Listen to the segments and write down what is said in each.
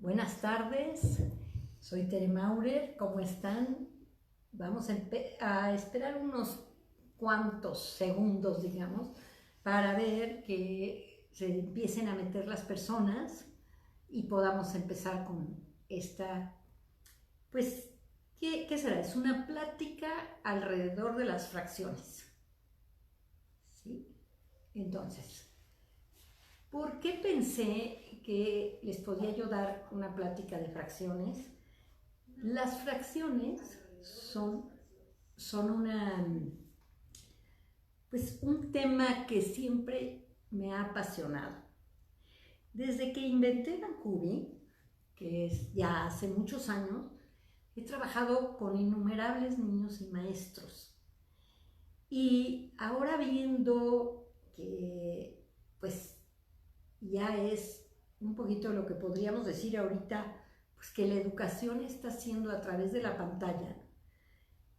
Buenas tardes, soy Tere Maurer, ¿cómo están? Vamos a esperar unos cuantos segundos, digamos, para ver que se empiecen a meter las personas y podamos empezar con esta, pues, ¿qué será? Es una plática alrededor de las fracciones, ¿sí? Entonces, ¿por qué pensé que les podía yo dar una plática de fracciones? Las fracciones son pues un tema que siempre me ha apasionado. Desde que inventé Bankubi, que es ya hace muchos años, he trabajado con innumerables niños y maestros. Y ahora viendo que pues ya es un poquito lo que podríamos decir ahorita, pues que la educación está siendo a través de la pantalla,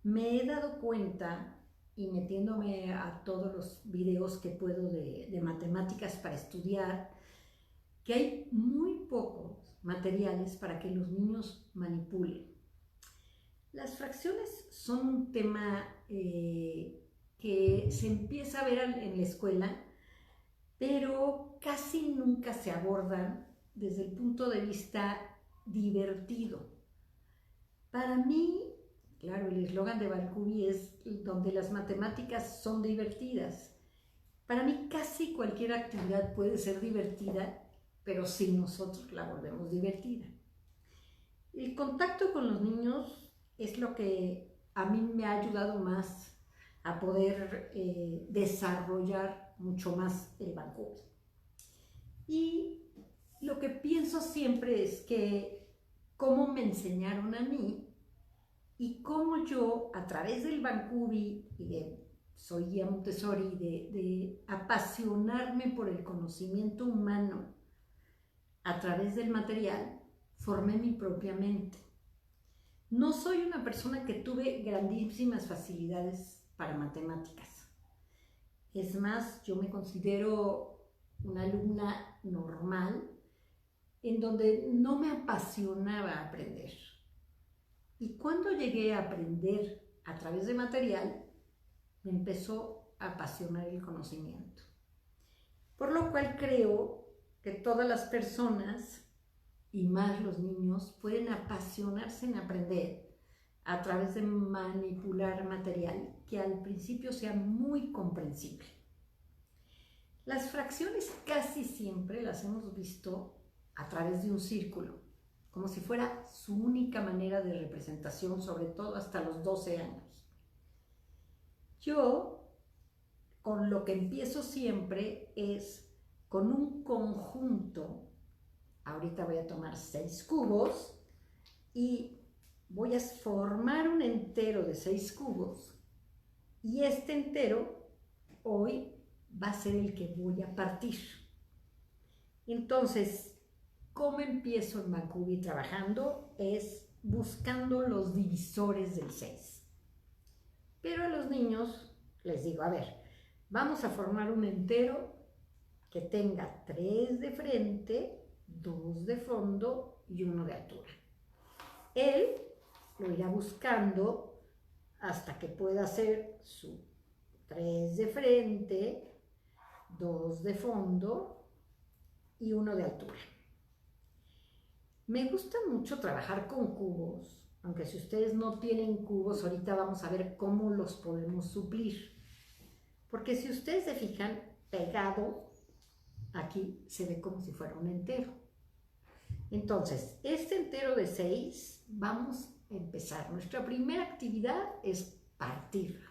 me he dado cuenta, y metiéndome a todos los videos que puedo de matemáticas para estudiar, que hay muy pocos materiales para que los niños manipulen. Las fracciones son un tema que se empieza a ver en la escuela, pero casi nunca se abordan desde el punto de vista divertido. Para mí, claro, el eslogan de Bankubi es donde las matemáticas son divertidas. Para mí casi cualquier actividad puede ser divertida, pero si nosotros la volvemos divertida. El contacto con los niños es lo que a mí me ha ayudado más a poder desarrollar mucho más el Bankubi. Y lo que pienso siempre es que cómo me enseñaron a mí y cómo yo, a través del Bankubi y soy guía Montessori, de apasionarme por el conocimiento humano a través del material, formé mi propia mente. No soy una persona que tuve grandísimas facilidades para matemáticas. Es más, yo me considero una alumna normal en donde no me apasionaba aprender. Y cuando llegué a aprender a través de material, me empezó a apasionar el conocimiento. Por lo cual creo que todas las personas, y más los niños, pueden apasionarse en aprender a través de manipular material que al principio sea muy comprensible. Las fracciones casi siempre las hemos visto a través de un círculo, como si fuera su única manera de representación, sobre todo hasta los 12 años. Yo, con lo que empiezo siempre es con un conjunto. Ahorita voy a tomar 6 cubos y voy a formar un entero de 6 cubos, y este entero hoy va a ser el que voy a partir. Entonces, ¿cómo empiezo en Bankubi trabajando? Es buscando los divisores del 6. Pero a los niños les digo, a ver, vamos a formar un entero que tenga 3 de frente, 2 de fondo y 1 de altura. Él lo irá buscando hasta que pueda hacer su 3 de frente, 2 de fondo y 1 de altura. Me gusta mucho trabajar con cubos, aunque si ustedes no tienen cubos, ahorita vamos a ver cómo los podemos suplir. Porque si ustedes se fijan, pegado aquí se ve como si fuera un entero. Entonces, este entero de 6, vamos a empezar. Nuestra primera actividad es partirlo,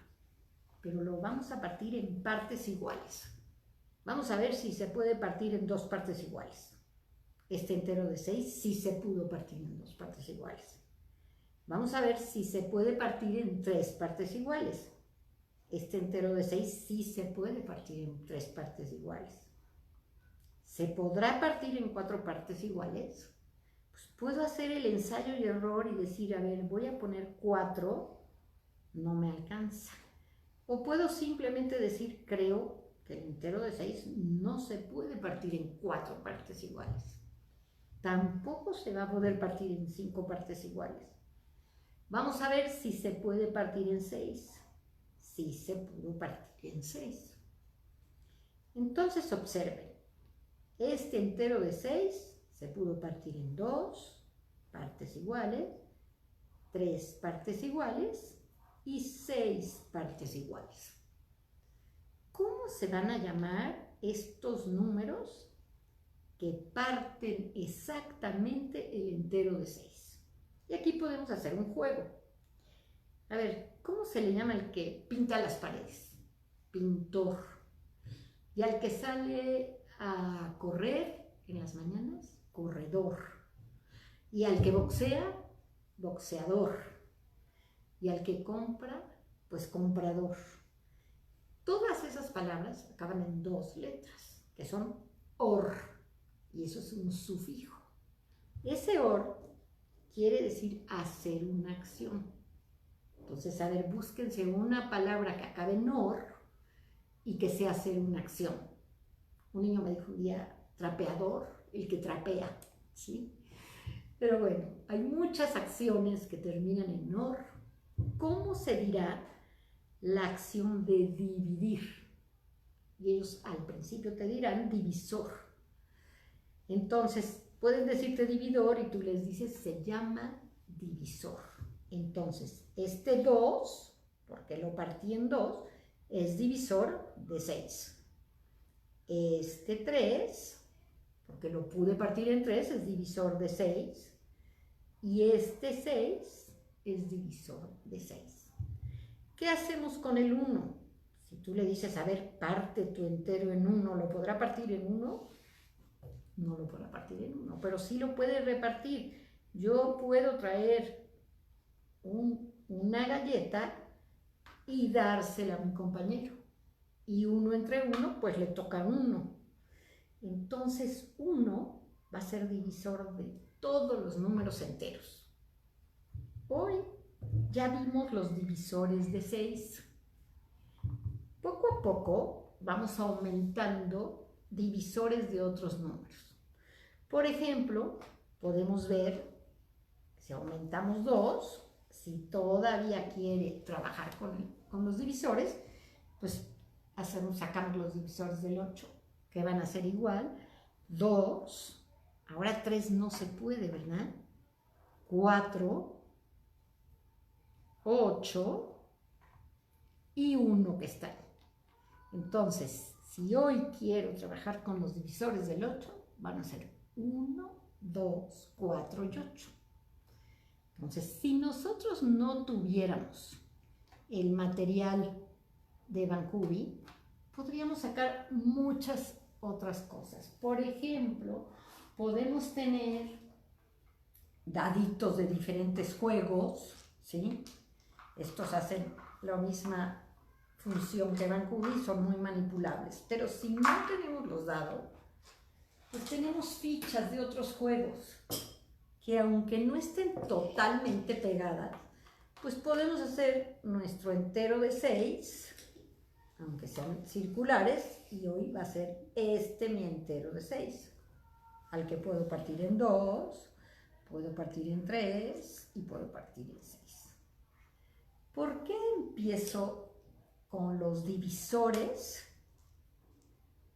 pero lo vamos a partir en partes iguales. Vamos a ver si se puede partir en 2 partes iguales. Este entero de 6 sí se pudo partir en 2 partes iguales. Vamos a ver si se puede partir en 3 partes iguales. Este entero de 6 sí se puede partir en 3 partes iguales. ¿Se podrá partir en 4 partes iguales? Pues puedo hacer el ensayo y error y decir, a ver, voy a poner 4, no me alcanza. O puedo simplemente decir, creo que el entero de 6 no se puede partir en 4 partes iguales. tampoco se va a poder partir en 5 partes iguales. Vamos a ver si se puede partir en 6. Sí se pudo partir en 6. Entonces observen, este entero de 6 se pudo partir en 2 partes iguales, 3 partes iguales y 6 partes iguales. ¿Cómo se van a llamar estos números que parten exactamente el entero de 6? Y aquí podemos hacer un juego. A ver, ¿cómo se le llama el que pinta las paredes? Pintor. Y al que sale a correr en las mañanas, corredor. Y al que boxea, boxeador. Y al que compra, pues comprador. Todas esas palabras acaban en 2 letras, que son or, y eso es un sufijo. Ese or quiere decir hacer una acción. Entonces, a ver, búsquense una palabra que acabe en or y que sea hacer una acción. Un niño me dijo un día, trapeador, el que trapea, ¿sí? Pero bueno, hay muchas acciones que terminan en or. ¿Cómo se dirá la acción de dividir? Y ellos al principio te dirán divisor. Entonces, pueden decirte dividor y tú les dices, se llama divisor. Entonces, este 2, porque lo partí en 2, es divisor de 6. Este 3, porque lo pude partir en 3, es divisor de 6. Y este 6 es divisor de 6. ¿Qué hacemos con el 1? Si tú le dices, a ver, parte tu entero en 1, ¿lo podrá partir en 1? No lo podrá partir en 1, pero sí lo puede repartir. Yo puedo traer una galleta y dársela a mi compañero. Y 1 entre 1, pues le toca 1. Entonces 1 va a ser divisor de todos los números enteros. Hoy ya vimos los divisores de 6. Poco a poco vamos aumentando divisores de otros números. Por ejemplo, podemos ver, si aumentamos 2, si todavía quiere trabajar con los divisores, pues sacamos los divisores del 8, que van a ser igual, 2, ahora 3 no se puede, ¿verdad? 4, 8 y 1 que está ahí. Entonces, si hoy quiero trabajar con los divisores del 8, van a ser 1, 2, 4 y 8. Entonces, si nosotros no tuviéramos el material de Bancubi, podríamos sacar muchas otras cosas. Por ejemplo, podemos tener daditos de diferentes juegos, ¿sí? Estos hacen la misma función que Bancubi, son muy manipulables. Pero si no tenemos los dados, pues tenemos fichas de otros juegos que, aunque no estén totalmente pegadas, pues podemos hacer nuestro entero de 6, aunque sean circulares, y hoy va a ser mi entero de 6, al que puedo partir en 2, puedo partir en 3 y puedo partir en 6. ¿Por qué empiezo con los divisores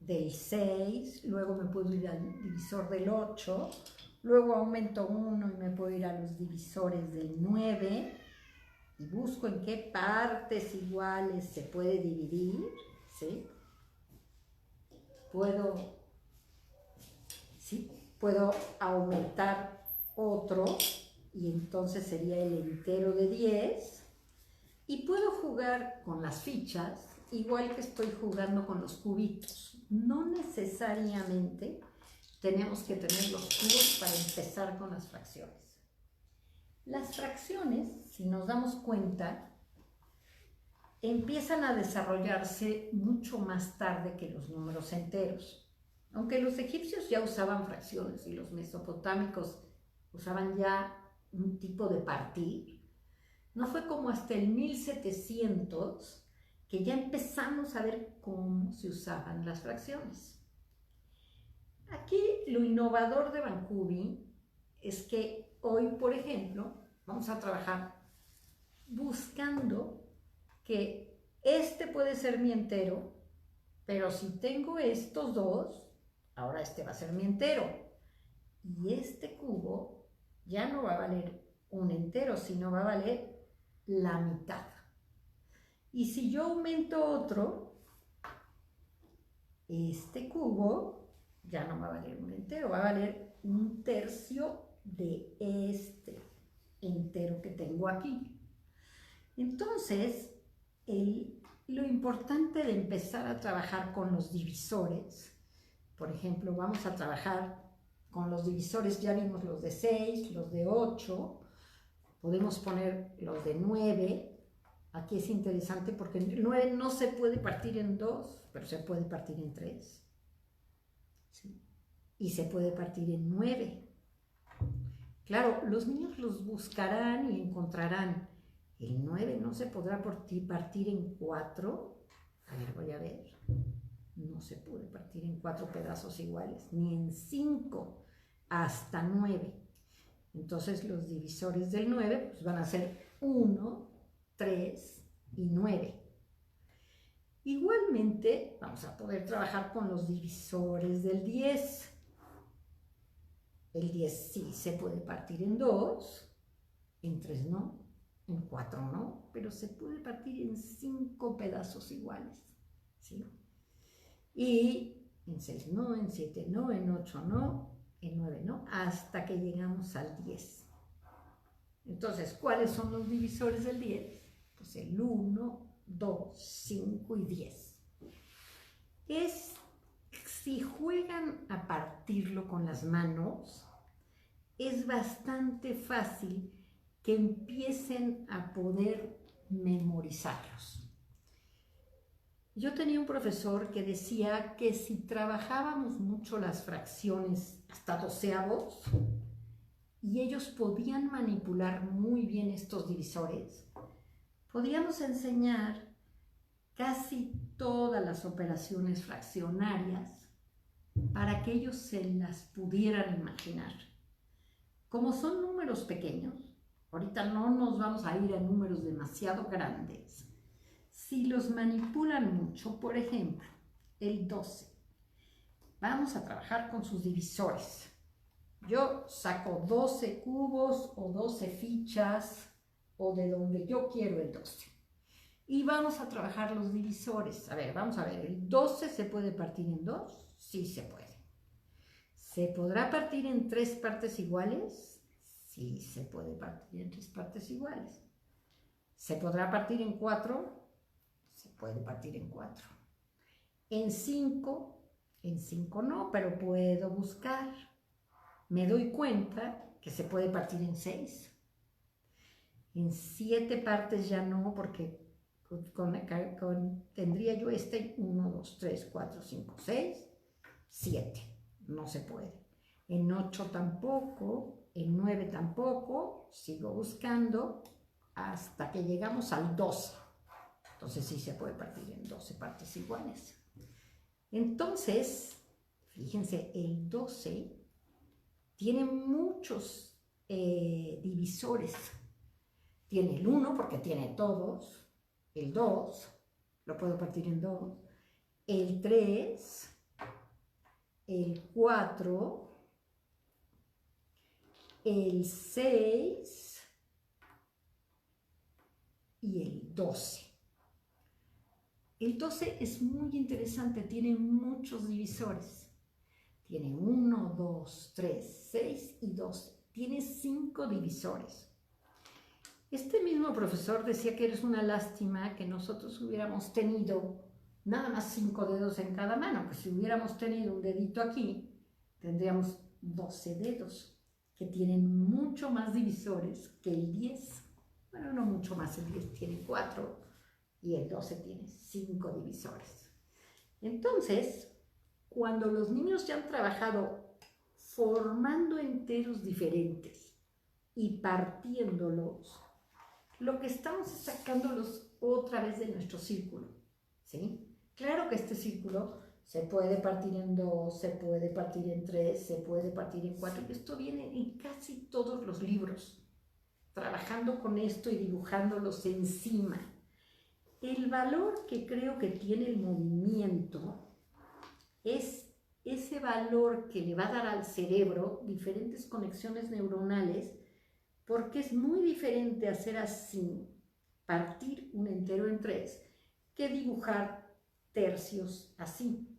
del 6? Luego me puedo ir al divisor del 8, luego aumento 1 y me puedo ir a los divisores del 9, y busco en qué partes iguales se puede dividir, ¿sí? Puedo aumentar otro, y entonces sería el entero de 10, y puedo jugar con las fichas, igual que estoy jugando con los cubitos. No necesariamente tenemos que tener los cubos para empezar con las fracciones. Las fracciones, si nos damos cuenta, empiezan a desarrollarse mucho más tarde que los números enteros. Aunque los egipcios ya usaban fracciones y los mesopotámicos usaban ya un tipo de partir, no fue como hasta el 1700 que ya empezamos a ver cómo se usaban las fracciones. Aquí lo innovador de Bankubi es que hoy, por ejemplo, vamos a trabajar buscando que este puede ser mi entero, pero si tengo estos dos, ahora este va a ser mi entero. Y este cubo ya no va a valer un entero, sino va a valer la mitad. Y si yo aumento otro, este cubo ya no va a valer un entero, va a valer un tercio de este entero que tengo aquí. Entonces, lo importante de empezar a trabajar con los divisores, por ejemplo, vamos a trabajar con los divisores, ya vimos los de 6, los de 8, podemos poner los de 9. Aquí es interesante porque el 9 no se puede partir en 2, pero se puede partir en 3. ¿Sí? Y se puede partir en 9. Claro, los niños los buscarán y encontrarán. El 9 no se podrá partir en 4. A ver, voy a ver. No se puede partir en 4 pedazos iguales, ni en 5, hasta 9. Entonces los divisores del 9 pues, van a ser 1, 3 y 9. Igualmente vamos a poder trabajar con los divisores del 10. El 10 sí se puede partir en 2, en 3 no, en 4 no, pero se puede partir en 5 pedazos iguales, ¿sí? Y en 6 no, en 7 no, en 8 no, en 9 no, hasta que llegamos al 10. Entonces, ¿cuáles son los divisores del 10? Pues el 1, 2, 5 y 10. Si juegan a partirlo con las manos, es bastante fácil que empiecen a poder memorizarlos. Yo tenía un profesor que decía que si trabajábamos mucho las fracciones hasta doceavos y ellos podían manipular muy bien estos divisores, podíamos enseñar casi todas las operaciones fraccionarias para que ellos se las pudieran imaginar. Como son números pequeños, ahorita no nos vamos a ir a números demasiado grandes. Si los manipulan mucho, por ejemplo, el 12, vamos a trabajar con sus divisores. Yo saco 12 cubos o 12 fichas o de donde yo quiero el 12. Y vamos a trabajar los divisores. A ver, vamos a ver, ¿el 12 se puede partir en 2? Sí se puede. ¿Se podrá partir en 3 partes iguales? Sí se puede partir en 3 partes iguales. ¿Se podrá partir en 4? Se puede partir en 4. En 5 no, pero puedo buscar. Me doy cuenta que se puede partir en 6. En 7 partes ya no, porque tendría yo 1, 2, 3, 4, 5, 6, 7. No se puede. En 8 tampoco, en 9 tampoco. Sigo buscando hasta que llegamos al 12. Entonces sí se puede partir en 12 partes iguales. Entonces, fíjense, el 12 tiene muchos divisores. Tiene el 1 porque tiene todos, el 2 lo puedo partir en 2, el 3, el 4, el 6 y el 12. El 12 es muy interesante, tiene muchos divisores. Tiene 1, 2, 3, 6 y 12. Tiene 5 divisores. Este mismo profesor decía que es una lástima que nosotros hubiéramos tenido nada más 5 dedos en cada mano, pues si hubiéramos tenido un dedito aquí, tendríamos 12 dedos, que tienen mucho más divisores que el 10. Bueno, no mucho más, el 10 tiene 4 y el 12 tiene 5 divisores. Entonces, cuando los niños ya han trabajado formando enteros diferentes y partiéndolos, lo que estamos es sacándolos otra vez de nuestro círculo, ¿sí? Claro que este círculo Se puede partir en 2, se puede partir en 3, se puede partir en 4. Y esto viene en casi todos los libros, trabajando con esto y dibujándolos encima. El valor que creo que tiene el movimiento es ese valor que le va a dar al cerebro diferentes conexiones neuronales, porque es muy diferente hacer así, partir un entero en 3, que dibujar tercios así.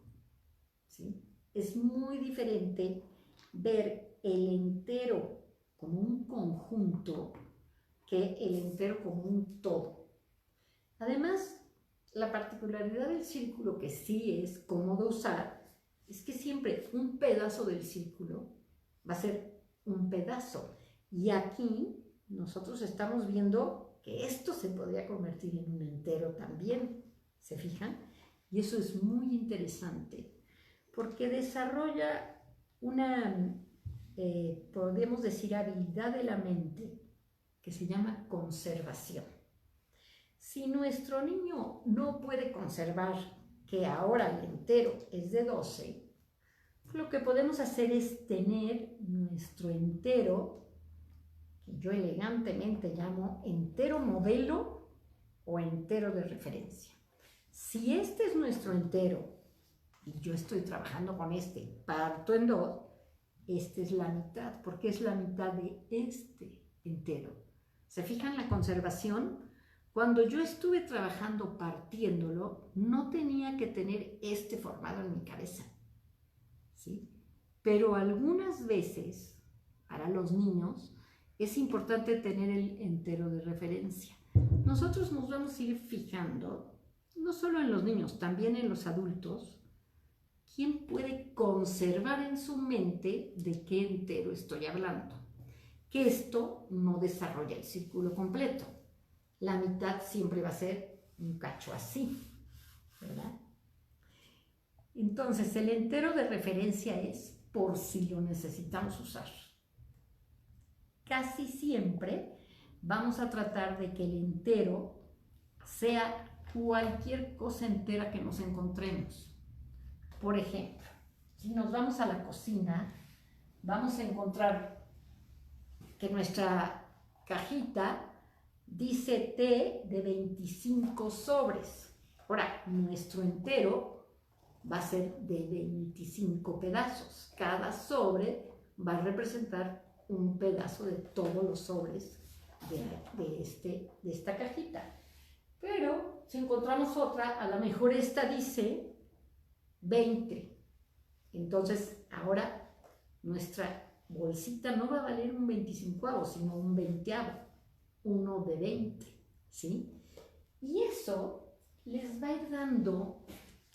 ¿Sí? Es muy diferente ver el entero como un conjunto que el entero como un todo. Además, la particularidad del círculo que sí es cómodo usar es que siempre un pedazo del círculo va a ser un pedazo. Y aquí nosotros estamos viendo que esto se podría convertir en un entero también, ¿se fijan? Y eso es muy interesante, porque desarrolla una, podemos decir, habilidad de la mente que se llama conservación. Si nuestro niño no puede conservar que ahora el entero es de 12, lo que podemos hacer es tener nuestro entero, que yo elegantemente llamo entero modelo o entero de referencia. Si este es nuestro entero y yo estoy trabajando con este, parto en 2, esta es la mitad, porque es la mitad de este entero. ¿Se fijan la conservación? Cuando yo estuve trabajando partiéndolo, no tenía que tener este formado en mi cabeza, ¿sí? Pero algunas veces, para los niños, es importante tener el entero de referencia. Nosotros nos vamos a ir fijando, no solo en los niños, también en los adultos, quién puede conservar en su mente de qué entero estoy hablando. Que esto no desarrolla el círculo completo. La mitad siempre va a ser un cacho así, ¿verdad? Entonces, el entero de referencia es por si lo necesitamos usar. Casi siempre vamos a tratar de que el entero sea cualquier cosa entera que nos encontremos. Por ejemplo, si nos vamos a la cocina, vamos a encontrar que nuestra cajita dice té de 25 sobres. Ahora, nuestro entero va a ser de 25 pedazos. Cada sobre va a representar un pedazo de todos los sobres de esta cajita. Pero si encontramos otra, a lo mejor esta dice 20. Entonces, ahora nuestra bolsita no va a valer un 25avo, sino un 20avo, uno de 20, ¿sí? Y eso les va a ir dando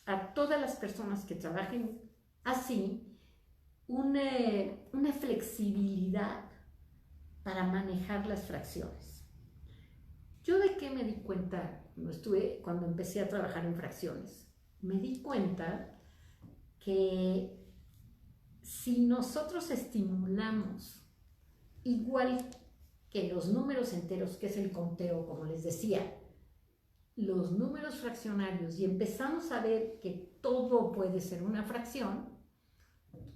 a todas las personas que trabajen así una flexibilidad para manejar las fracciones. ¿Yo de qué me di cuenta cuando empecé a trabajar en fracciones? Me di cuenta que si nosotros estimulamos igual que los números enteros, que es el conteo, como les decía, los números fraccionarios, y empezamos a ver que todo puede ser una fracción,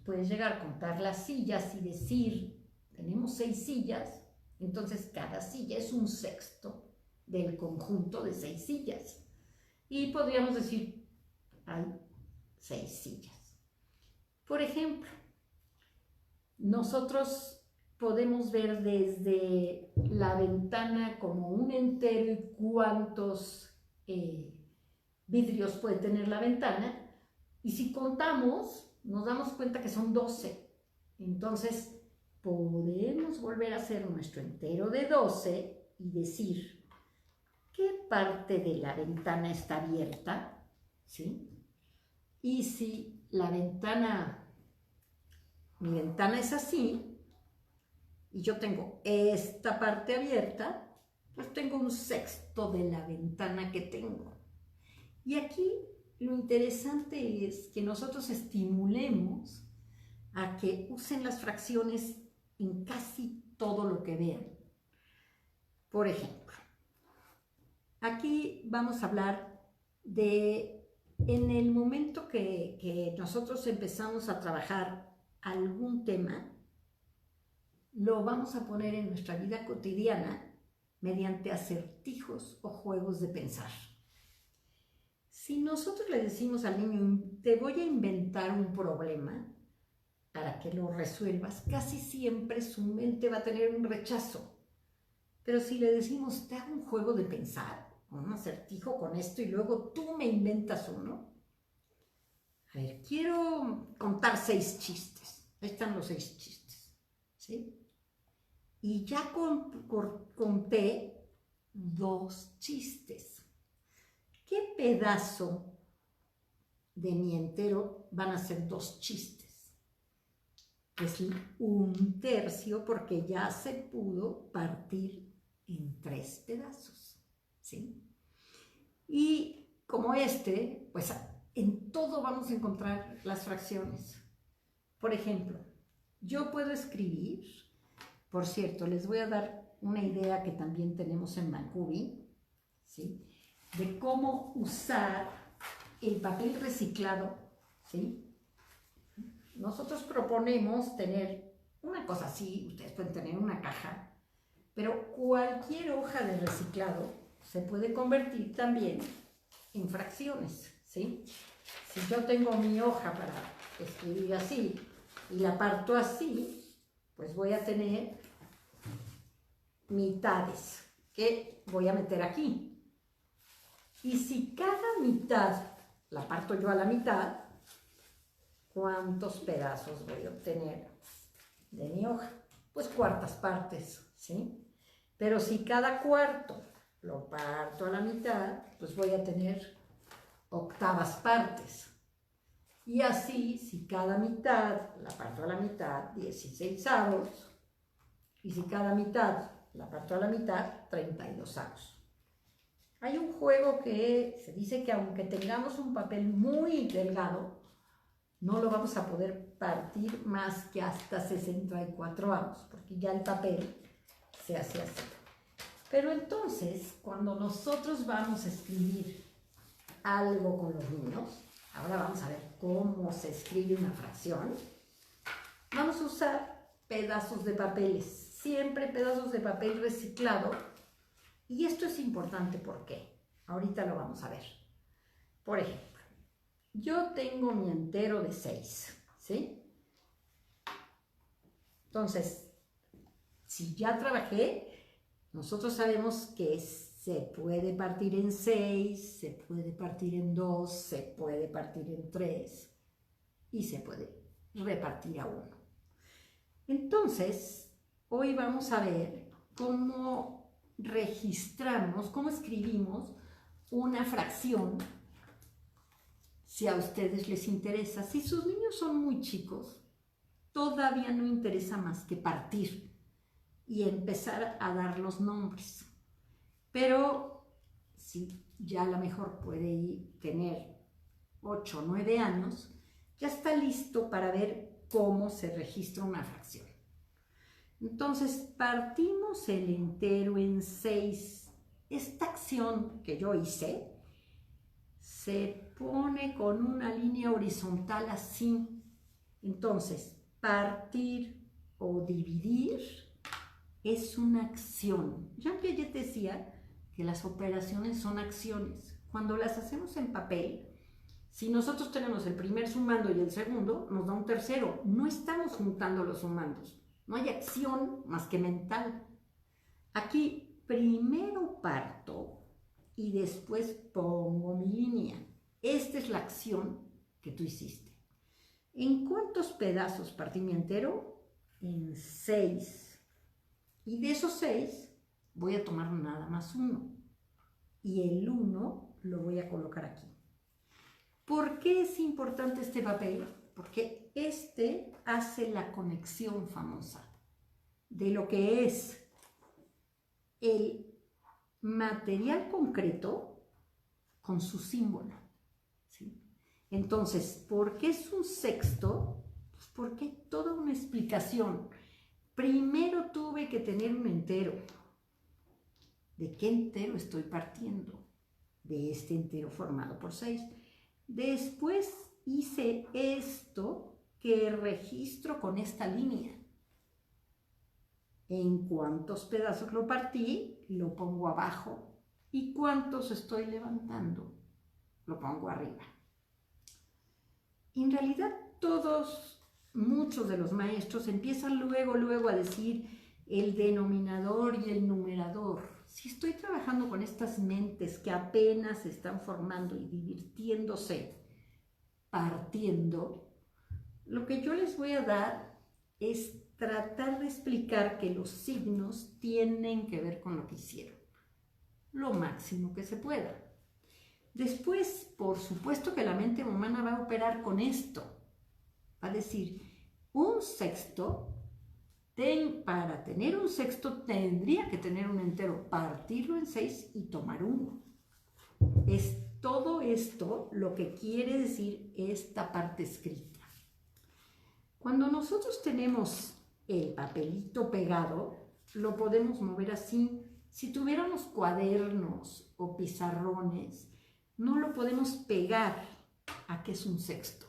puedes llegar a contar las sillas y decir, tenemos 6 sillas, entonces cada silla es un sexto del conjunto de 6 sillas. Y podríamos decir, hay 6 sillas. Por ejemplo, nosotros podemos ver desde la ventana como un entero y cuántos vidrios puede tener la ventana, y si contamos nos damos cuenta que son 12. Entonces podemos volver a hacer nuestro entero de 12 y decir qué parte de la ventana está abierta, ¿sí? Y si mi ventana es así, y yo tengo esta parte abierta, pues tengo un sexto de la ventana que tengo. Y aquí lo interesante es que nosotros estimulemos a que usen las fracciones en casi todo lo que vean. Por ejemplo, aquí vamos a hablar de en el momento que nosotros empezamos a trabajar algún tema, lo vamos a poner en nuestra vida cotidiana mediante acertijos o juegos de pensar. Si nosotros le decimos al niño, te voy a inventar un problema para que lo resuelvas, casi siempre su mente va a tener un rechazo. Pero si le decimos, te hago un juego de pensar, un acertijo con esto y luego tú me inventas uno. A ver, quiero contar 6 chistes. Ahí están los 6 chistes, ¿sí? Y ya conté 2 chistes. ¿Qué pedazo de mi entero van a ser 2 chistes? Es 1/3 porque ya se pudo partir en 3 pedazos, ¿sí? Y como pues en todo vamos a encontrar las fracciones. Por ejemplo, yo puedo escribir, por cierto, les voy a dar una idea que también tenemos en Bancubi, ¿sí? De cómo usar el papel reciclado, ¿sí? Nosotros proponemos tener una cosa así, ustedes pueden tener una caja, pero cualquier hoja de reciclado se puede convertir también en fracciones, ¿sí? Si yo tengo mi hoja para escribir así y la parto así, pues voy a tener mitades que voy a meter aquí. Y si cada mitad la parto yo a la mitad, ¿cuántos pedazos voy a obtener de mi hoja? Pues 1/4 partes, ¿sí? Pero si cada cuarto lo parto a la mitad, pues voy a tener 1/8 partes. Y así, si cada mitad la parto a la mitad, 16avos. Y si cada mitad la parto a la mitad, 32avos. Hay un juego que se dice que aunque tengamos un papel muy delgado, no lo vamos a poder partir más que hasta 64avos, porque ya el papel se hace así. Pero entonces, cuando nosotros vamos a escribir algo con los niños, ahora vamos a ver cómo se escribe una fracción, vamos a usar pedazos de papeles, siempre pedazos de papel reciclado. Y esto es importante porque ahorita lo vamos a ver. Por ejemplo, yo tengo mi entero de 6, ¿sí? Entonces, si ya trabajé, nosotros sabemos que se puede partir en 6, se puede partir en 2, se puede partir en 3 y se puede repartir a 1. Entonces, hoy vamos a ver cómo registramos, cómo escribimos una fracción, si a ustedes les interesa. Si sus niños son muy chicos, todavía no interesa más que partir y empezar a dar los nombres. Pero si ya a lo mejor puede tener 8 o 9 años, ya está listo para ver cómo se registra una fracción. Entonces, partimos el entero en 6. Esta acción que yo hice se pone con una línea horizontal así. Entonces, partir o dividir es una acción. Jean Piaget decía que las operaciones son acciones. Cuando las hacemos en papel, si nosotros tenemos el primer sumando y el segundo, nos da un tercero. No estamos juntando los sumandos. No hay acción más que mental. Aquí primero parto y después pongo mi línea. Esta es la acción que tú hiciste. ¿En cuántos pedazos partí mi entero? En 6. Y de esos 6 voy a tomar nada más 1. Y el 1 lo voy a colocar aquí. ¿Por qué es importante este papel? Porque este hace la conexión famosa de lo que es el material concreto con su símbolo, ¿sí? Entonces, ¿por qué es un sexto? Pues porque hay toda una explicación. Primero tuve que tener un entero. ¿De qué entero estoy partiendo? De este entero formado por 6. Después hice esto que registro con esta línea. En cuántos pedazos lo partí, lo pongo abajo. Y cuántos estoy levantando, lo pongo arriba. En realidad muchos de los maestros empiezan luego a decir el denominador y el numerador. Si estoy trabajando con estas mentes que apenas se están formando y divirtiéndose, partiendo, lo que yo les voy a dar es tratar de explicar que los signos tienen que ver con lo que hicieron, lo máximo que se pueda. Después, por supuesto que la mente humana va a operar con esto. Va a decir, un sexto, para tener un sexto tendría que tener un entero, partirlo en 6 y tomar 1. Es todo esto lo que quiere decir esta parte escrita. Cuando nosotros tenemos el papelito pegado, lo podemos mover así. Si tuviéramos cuadernos o pizarrones, no lo podemos pegar a que es un sexto.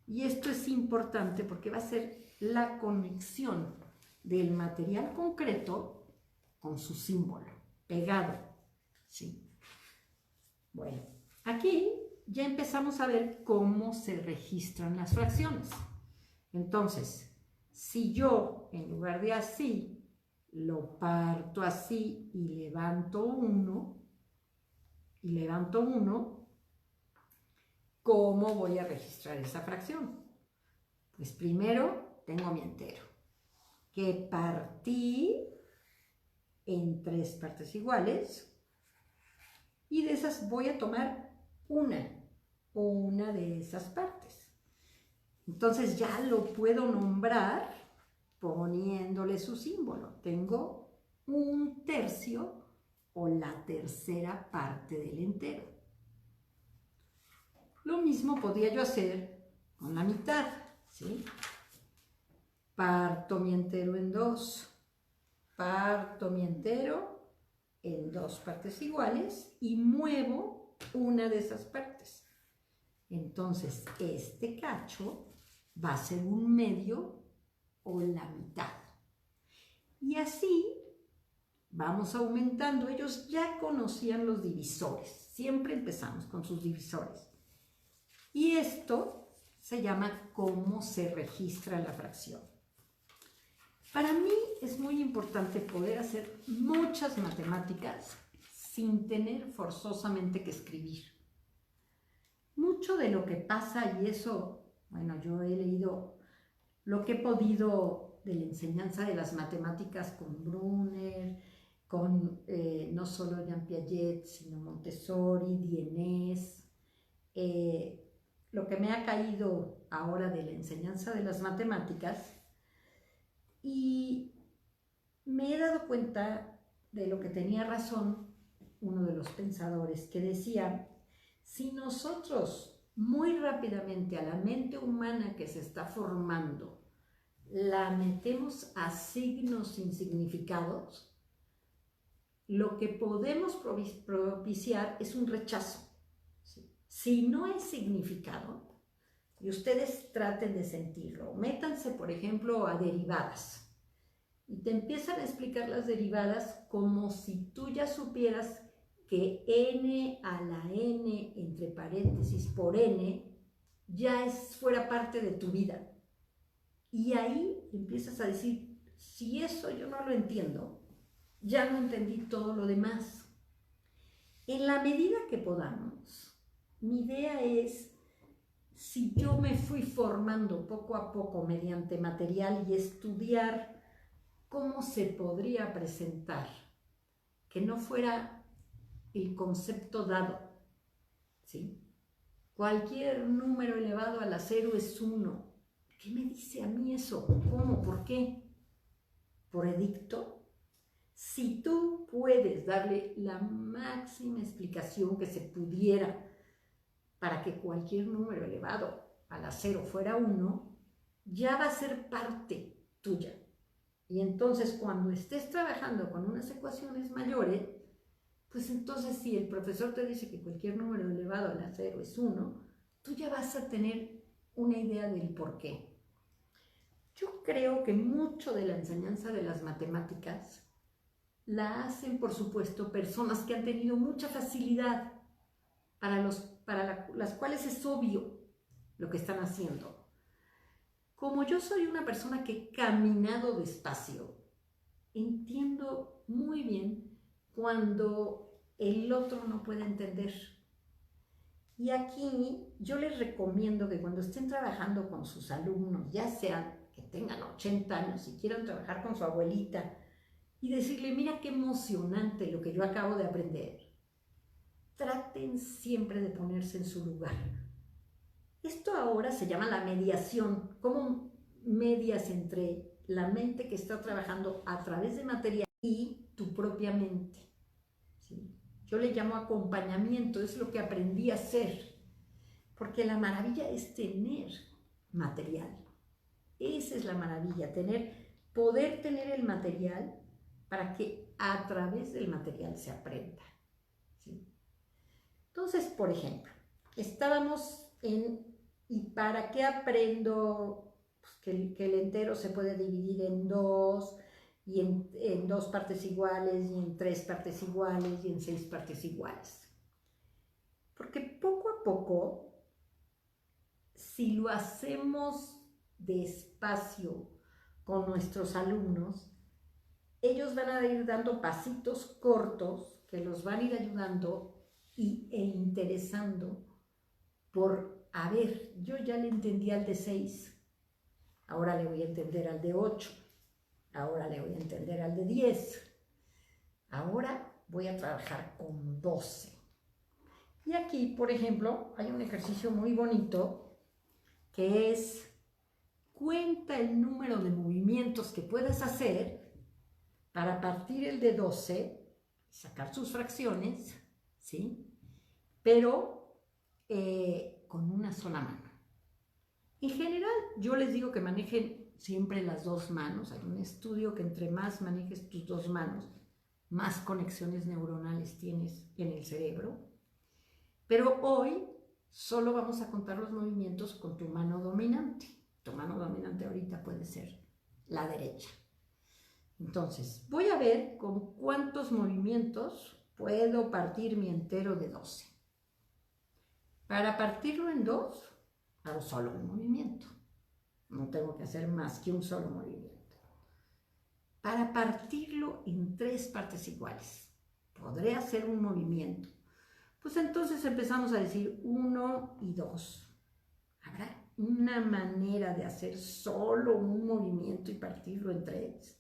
Y esto es importante porque va a ser la conexión del material concreto con su símbolo, pegado, ¿sí? Bueno, aquí ya empezamos a ver cómo se registran las fracciones. Entonces, si yo, en lugar de así, lo parto así y levanto 1, ¿cómo voy a registrar esa fracción? Pues primero tengo mi entero, que partí en 3 partes iguales, y de esas voy a tomar una de esas partes. Entonces ya lo puedo nombrar poniéndole su símbolo. Tengo 1/3 o la tercera parte del entero. Lo mismo podría yo hacer con la mitad, ¿sí? Parto mi entero en 2, parto mi entero en 2 partes iguales y muevo una de esas partes. Entonces, este cacho va a ser 1/2 o la mitad. Y así vamos aumentando. Ellos ya conocían los divisores. Siempre empezamos con sus divisores. Y esto se llama cómo se registra la fracción. Para mí es muy importante poder hacer muchas matemáticas sin tener forzosamente que escribir. Mucho de lo que pasa, y eso, bueno, yo he leído lo que he podido de la enseñanza de las matemáticas con Brunner, con no solo Jean Piaget, sino Montessori, Dienes, lo que me ha caído ahora de la enseñanza de las matemáticas, y me he dado cuenta de lo que tenía razón uno de los pensadores, que decía, si nosotros muy rápidamente a la mente humana que se está formando la metemos a signos sin significados, lo que podemos propiciar es un rechazo. ¿Sí? Si no hay significado, y ustedes traten de sentirlo, métanse por ejemplo a derivadas y te empiezan a explicar las derivadas como si tú ya supieras que n a la n entre paréntesis por n ya fuera parte de tu vida. Y ahí empiezas a decir, si eso yo no lo entiendo, ya no entendí todo lo demás. En la medida que podamos, mi idea es, si yo me fui formando poco a poco mediante material y estudiar cómo se podría presentar, que no fuera el concepto dado, ¿sí? Cualquier número elevado a la 0 es 1. ¿Qué me dice a mí eso? ¿Cómo? ¿Por qué? ¿Por edicto? Si tú puedes darle la máxima explicación que se pudiera para que cualquier número elevado a la 0 fuera 1, ya va a ser parte tuya. Y entonces cuando estés trabajando con unas ecuaciones mayores, pues entonces si el profesor te dice que cualquier número elevado a la 0 es 1, tú ya vas a tener una idea del por qué. Yo creo que mucho de la enseñanza de las matemáticas la hacen, por supuesto, personas que han tenido mucha facilidad para las cuales es obvio lo que están haciendo. Como yo soy una persona que he caminado despacio, entiendo muy bien cuando el otro no puede entender. Y aquí yo les recomiendo que cuando estén trabajando con sus alumnos, ya sean que tengan 80 años y quieran trabajar con su abuelita, y decirle, mira qué emocionante lo que yo acabo de aprender, traten siempre de ponerse en su lugar. Esto ahora se llama la mediación. ¿Cómo medias entre la mente que está trabajando a través de material y tu propia mente? ¿Sí? Yo le llamo acompañamiento, es lo que aprendí a hacer. Porque la maravilla es tener material. Esa es la maravilla, poder tener el material para que a través del material se aprenda. ¿Sí? Entonces, por ejemplo, estábamos en, ¿y para qué aprendo pues, que el entero se puede dividir en dos, y en dos partes iguales, y en tres partes iguales, y en seis partes iguales? Porque poco a poco, si lo hacemos despacio con nuestros alumnos, ellos van a ir dando pasitos cortos que los van a ir ayudando e interesando por, a ver, yo ya le entendí al de 6, ahora le voy a entender al de 8, ahora le voy a entender al de 10, ahora voy a trabajar con 12. Y aquí, por ejemplo, hay un ejercicio muy bonito que es, cuenta el número de movimientos que puedes hacer para partir el de 12, sacar sus fracciones, ¿sí? Pero con una sola mano. En general, yo les digo que manejen siempre las dos manos. Hay un estudio que entre más manejes tus dos manos, más conexiones neuronales tienes en el cerebro. Pero hoy solo vamos a contar los movimientos con tu mano dominante. Tu mano dominante ahorita puede ser la derecha. Entonces, voy a ver con cuántos movimientos puedo partir mi entero de 12. Para partirlo en 2, hago solo un movimiento. No tengo que hacer más que un solo movimiento. Para partirlo en 3 partes iguales, podré hacer un movimiento. Pues entonces empezamos a decir 1 y 2. ¿Habrá una manera de hacer solo un movimiento y partirlo en 3?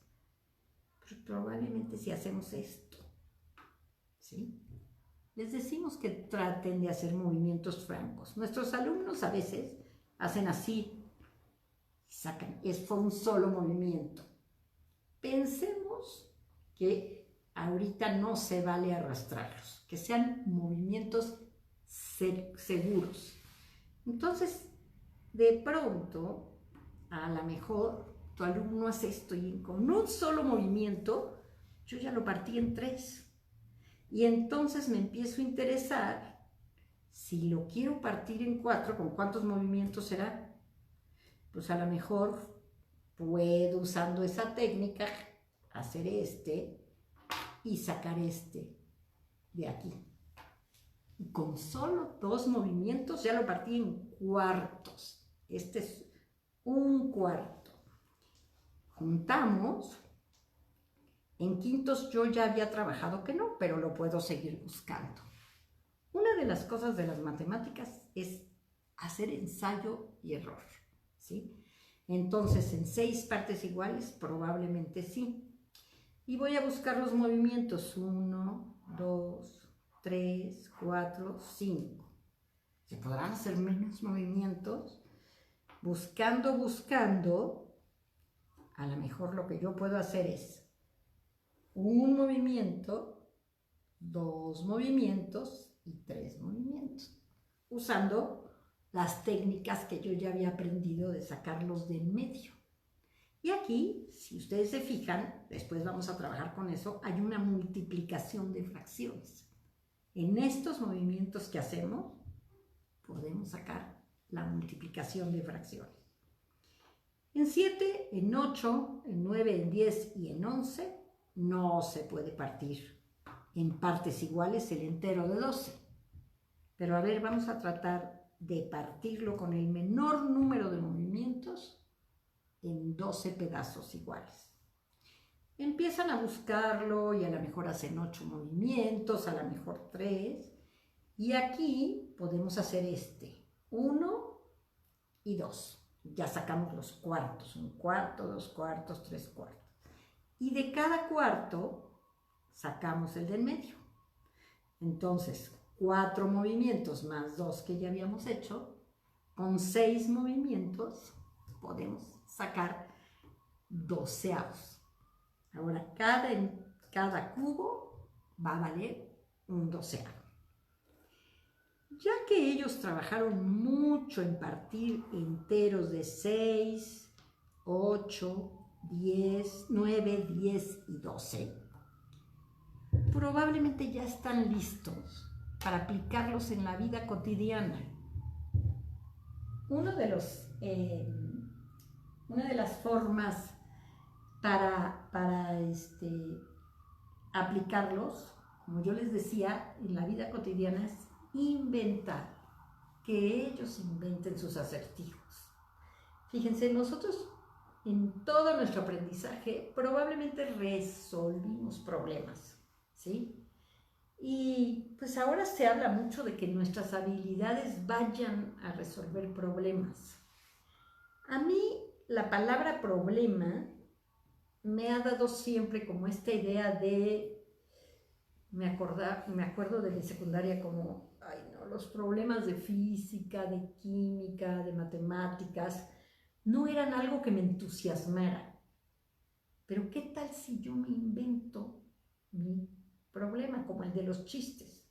Pues probablemente si hacemos esto, ¿sí? Les decimos que traten de hacer movimientos francos. Nuestros alumnos a veces hacen así, sacan, fue un solo movimiento. Pensemos que ahorita no se vale arrastrarlos, que sean movimientos seguros. Entonces, de pronto, a lo mejor tu alumno hace esto y con un solo movimiento, yo ya lo partí en 3. Y entonces me empiezo a interesar, si lo quiero partir en 4, ¿con cuántos movimientos será? Pues a lo mejor puedo, usando esa técnica, hacer este y sacar este de aquí. Y con solo 2 movimientos ya lo partí en cuartos. Este es un cuarto. Juntamos. En quintos yo ya había trabajado que no, pero lo puedo seguir buscando. Una de las cosas de las matemáticas es hacer ensayo y error, ¿sí? Entonces, en 6 partes iguales, probablemente sí. Y voy a buscar los movimientos. 1, 2, 3, 4, 5. ¿Se podrán hacer menos movimientos? Buscando, a lo mejor lo que yo puedo hacer es un movimiento, 2 movimientos y 3 movimientos, usando las técnicas que yo ya había aprendido de sacarlos de en medio. Y aquí, si ustedes se fijan, después vamos a trabajar con eso, hay una multiplicación de fracciones. En estos movimientos que hacemos, podemos sacar la multiplicación de fracciones. En 7, en 8, en 9, en 10 y en 11 no se puede partir en partes iguales el entero de 12. Pero a ver, vamos a tratar de partirlo con el menor número de movimientos en 12 pedazos iguales. Empiezan a buscarlo y a lo mejor hacen 8 movimientos, a lo mejor 3. Y aquí podemos hacer 1 y 2. Ya sacamos los cuartos, 1 cuarto, 2 cuartos, 3 cuartos. Y de cada cuarto sacamos el del medio. Entonces, 4 movimientos más 2 que ya habíamos hecho, con 6 movimientos podemos sacar 12avos. Ahora, cada cubo va a valer un 12avo. Ya que ellos trabajaron mucho en partir enteros de 6, 8, 10, 9, 10 y 12, probablemente ya están listos para aplicarlos en la vida cotidiana. Una de las formas para aplicarlos, como yo les decía, en la vida cotidiana es inventar, que ellos inventen sus acertijos. Fíjense, nosotros en todo nuestro aprendizaje probablemente resolvimos problemas, ¿sí? Y pues ahora se habla mucho de que nuestras habilidades vayan a resolver problemas. A mí la palabra problema me ha dado siempre como esta idea de, me acuerdo de mi secundaria como, los problemas de física, de química, de matemáticas, no eran algo que me entusiasmara. Pero ¿qué tal si yo me invento mi problema, como el de los chistes?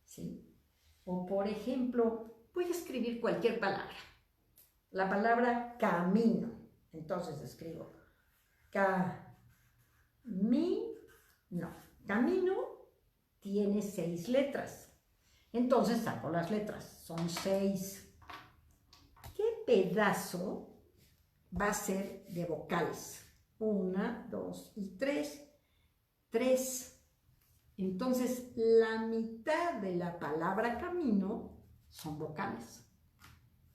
¿Sí? O por ejemplo, voy a escribir cualquier palabra. La palabra camino. Entonces escribo Camino tiene 6 letras. Entonces saco las letras. Son 6. ¿Qué pedazo va a ser de vocales? 1, 2 y 3. 3. Entonces, la mitad de la palabra camino son vocales.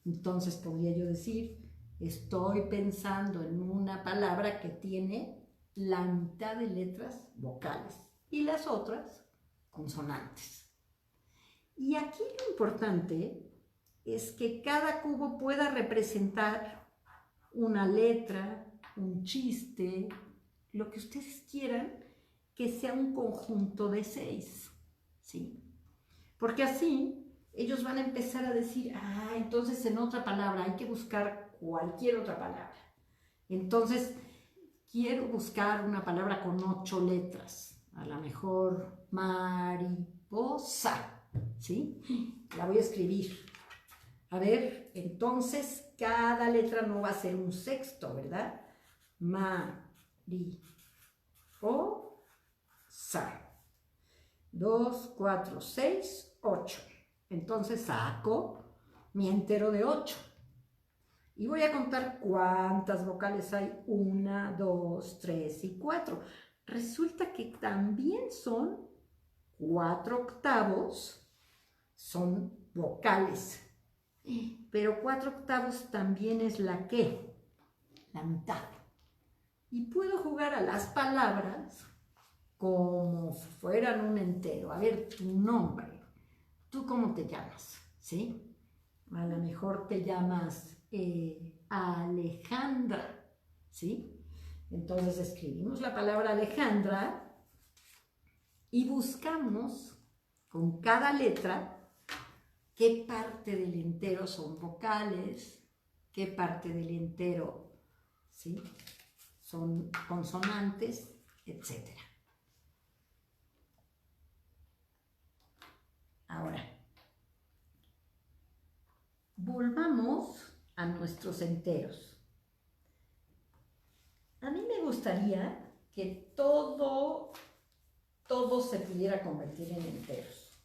Entonces, podría yo decir, estoy pensando en una palabra que tiene la mitad de letras vocales y las otras consonantes. Y aquí lo importante es que cada cubo pueda representar una letra, un chiste, lo que ustedes quieran, que sea un conjunto de 6, ¿sí? Porque así ellos van a empezar a decir, entonces en otra palabra hay que buscar cualquier otra palabra. Entonces, quiero buscar una palabra con 8 letras, a lo mejor mariposa, ¿sí? La voy a escribir. A ver, entonces cada letra no va a ser un sexto, ¿verdad? Mariposa. 2, 4, 6, 8. Entonces saco mi entero de 8. Y voy a contar cuántas vocales hay. 1, 2, 3 y 4. Resulta que también son 4 octavos, son vocales. Pero 4 octavos también es la mitad. Y puedo jugar a las palabras como si fueran un entero. A ver, tu nombre. ¿Tú cómo te llamas? ¿Sí? A lo mejor te llamas Alejandra. ¿Sí? Entonces escribimos la palabra Alejandra y buscamos con cada letra qué parte del entero son vocales, qué parte del entero, ¿sí?, son consonantes, etc. Ahora, volvamos a nuestros enteros. A mí me gustaría que todo se pudiera convertir en enteros.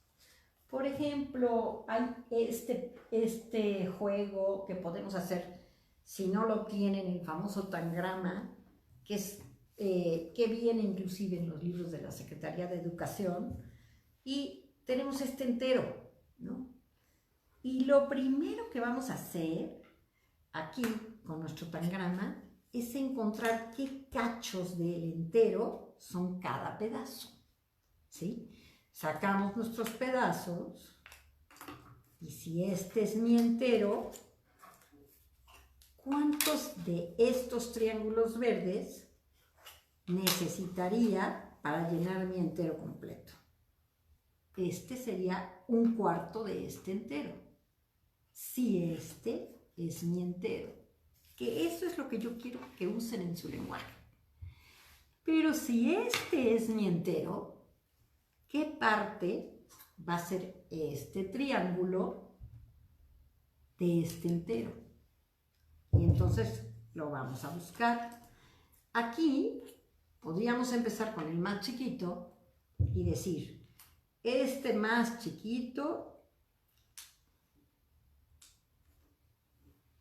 Por ejemplo, hay este juego que podemos hacer, si no lo tienen, el famoso tangrama, que viene inclusive en los libros de la Secretaría de Educación, y tenemos este entero, ¿no? Y lo primero que vamos a hacer aquí con nuestro tangrama es encontrar qué cachos del entero son cada pedazo, ¿sí? Sacamos nuestros pedazos y si este es mi entero, ¿cuántos de estos triángulos verdes necesitaría para llenar mi entero completo? Este sería un cuarto de este entero. Si este es mi entero, que eso es lo que yo quiero que usen en su lenguaje. Pero si este es mi entero, ¿qué parte va a ser este triángulo de este entero? Y entonces lo vamos a buscar. Aquí podríamos empezar con el más chiquito y decir, este más chiquito